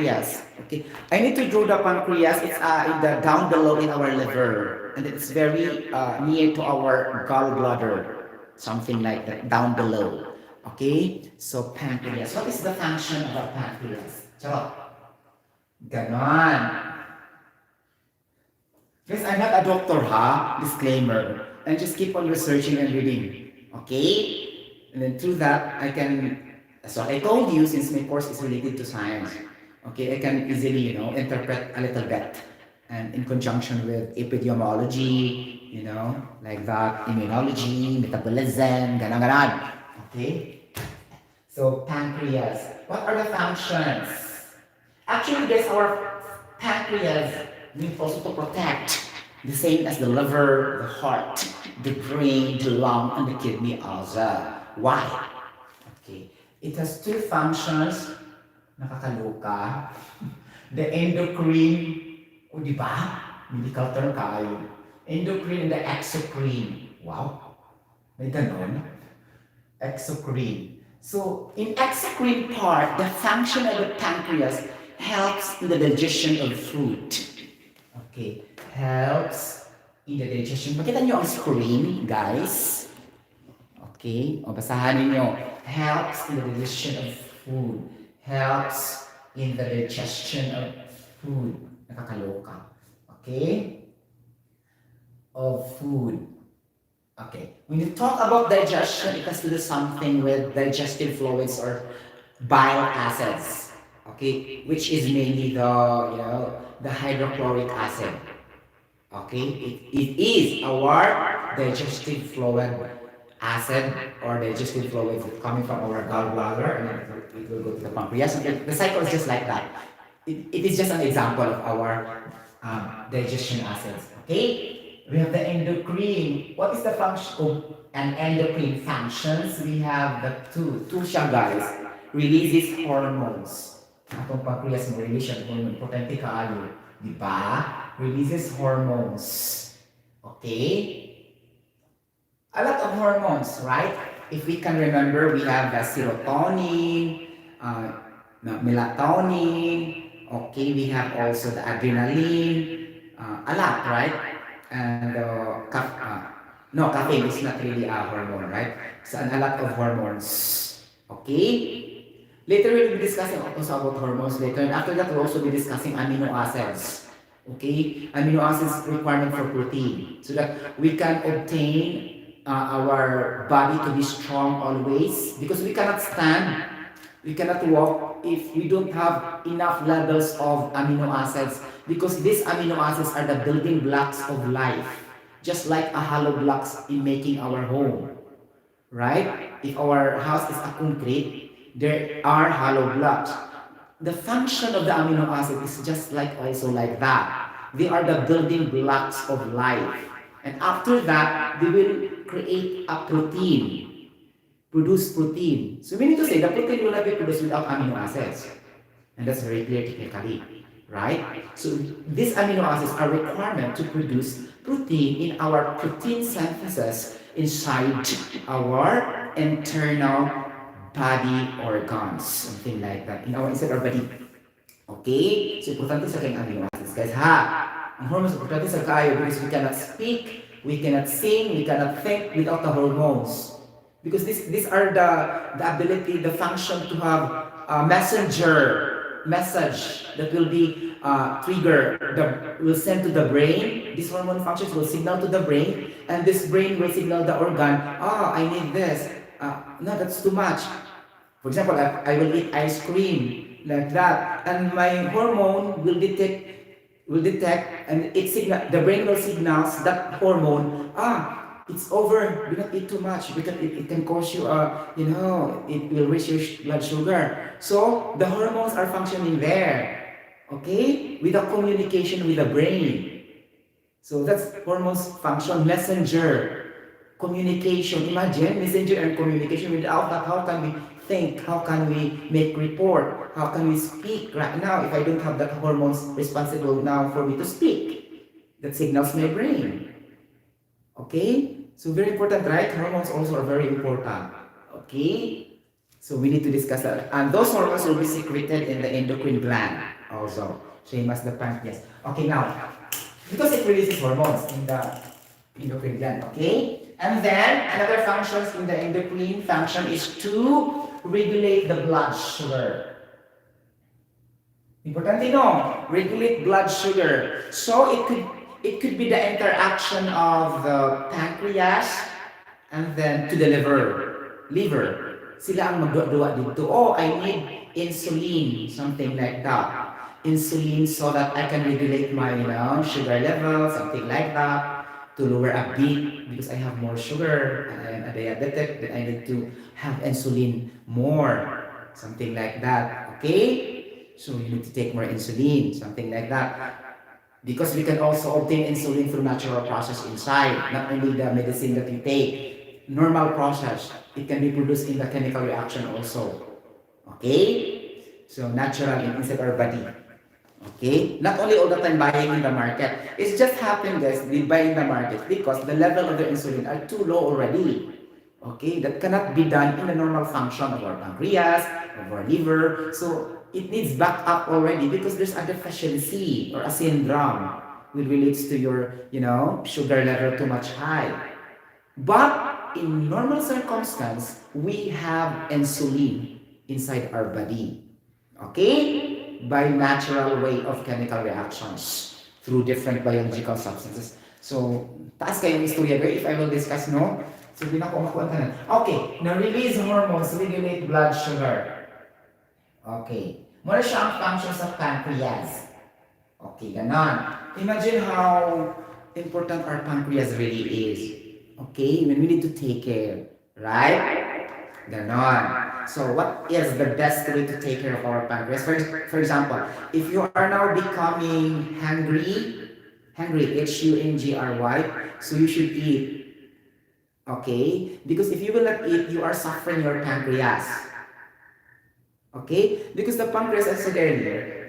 pancreas. Okay, I need to draw the pancreas. It's in the down below in our liver, and it's very near to our gallbladder, something like that, down below. Okay, so pancreas. What is the function of the pancreas? Charot. Ganon. Guys, I'm not a doctor, ha? Disclaimer. And just keep on researching and reading. Okay? And then through that, I can, so I told you, since my course is related to science, okay, I can easily, interpret a little bit. And in conjunction with epidemiology, like that, immunology, metabolism, ganon. Okay? So, pancreas. What are the functions? Actually, there's our pancreas need also to protect, the same as the liver, the heart, the brain, the lung, and the kidney also. Why? Okay. It has two functions. Nakakaloka. The endocrine, o di ba? Medical term kayo. Endocrine and the exocrine. Wow. May ganon. Exocrine. So, in exocrine part, the function of the pancreas helps in the digestion of food. Okay, helps in the digestion. Makita nyo ang screen, guys. Okay, o basahan ninyo. Helps in the digestion of food. Helps in the digestion of food. Nakakaloka. Okay? Of food. Okay, when you talk about digestion, it has to do something with digestive fluids or bile acids. Okay, which is mainly the hydrochloric acid. Okay, it is our digestive fluid acid or digestive fluids coming from our gallbladder, and it will go to the pancreas. The cycle is just like that. It is just an example of our digestion acids. Okay, we have the endocrine. What is the function of an endocrine functions? We have the two siya, guys. Releases hormones. Atong pancreas mo release siya hormone. Potente kaayo. Diba? Releases hormones. Okay? A lot of hormones, right? If we can remember, we have the serotonin, melatonin, okay, we have also the adrenaline, a lot, right? And caffeine is not really a hormone, right? So a lot of hormones, okay? Later we'll be discussing also about hormones later, and after that we'll also be discussing amino acids, okay? Amino acids requirement for protein, so that we can obtain our body to be strong always, because we cannot stand, we cannot walk if we don't have enough levels of amino acids, because these amino acids are the building blocks of life, just like a hollow blocks in making our home, right? If our house is a concrete, there are hollow blocks. The function of the amino acid is just like also like that. They are the building blocks of life. And after that, they will create a protein, produce protein. So we need to say the protein will not be produced without amino acids. And that's very clear technically, right? So these amino acids are requirement to produce protein in our protein synthesis inside our internal body organs, something like that, in our inside our body. Okay? So importante sa kayong amino acids, guys, ha? Ang hormones importante sa kayo because we cannot speak, we cannot sing, we cannot think without the hormones. Because these are the ability, the function to have a message that will be will send to the brain. These hormone functions will signal to the brain, and this brain will signal the organ, I need this. No, that's too much. For example, I will eat ice cream like that, and my hormone will detect, and the brain will signal that hormone, it's over, do not eat too much, because it can cause you, it will raise your blood sugar. So the hormones are functioning there, okay, with a communication with the brain. So that's hormones function, messenger. Communication, imagine messenger and communication. Without that, how can we think? How can we make report? How can we speak right now if I don't have that hormones responsible now for me to speak? That signals my brain. Okay? So very important, right? Hormones also are very important. Okay? So we need to discuss that. And those hormones will be secreted in the endocrine gland. also. Same as the pancreas. Okay, now, because it releases hormones in the endocrine gland, okay? And then another functions in the endocrine function is to regulate the blood sugar. Importante no, regulate blood sugar. So it could be the interaction of the pancreas and then to the liver. Sila ang magduwa dito. Oh, I need insulin, something like that. Insulin so that I can regulate my sugar level, something like that, to lower a bit because I have more sugar and I am a diabetic, then I need to have insulin more, something like that. Okay? So you need to take more insulin, something like that. Because we can also obtain insulin through natural process inside, not only the medicine that you take. Normal process, it can be produced in the chemical reaction also. Okay? So natural inside our body. Okay? Not only all the time buying in the market. It's just happened guys, we buy in the market because the level of the insulin are too low already. Okay? That cannot be done in the normal function of our pancreas, of our liver. So it needs backup already because there's a deficiency or a syndrome which relates to your, sugar level too much high. But in normal circumstance, we have insulin inside our body. Okay? By natural way of chemical reactions through different biological substances. So, taas kayong istorya if I will discuss, no? So, di na ko makuha ka na. Okay, na-release hormones regulate blood sugar. Okay. Muna siya ang function sa pancreas. Okay, ganon. Imagine how important our pancreas really is. Okay, when we need to take care, right? Ganon. So what is the best way to take care of our pancreas? For example, if you are now becoming hungry, Hungry, so you should eat. Okay? Because if you will not eat, you are suffering your pancreas. Okay? Because the pancreas, as I said earlier,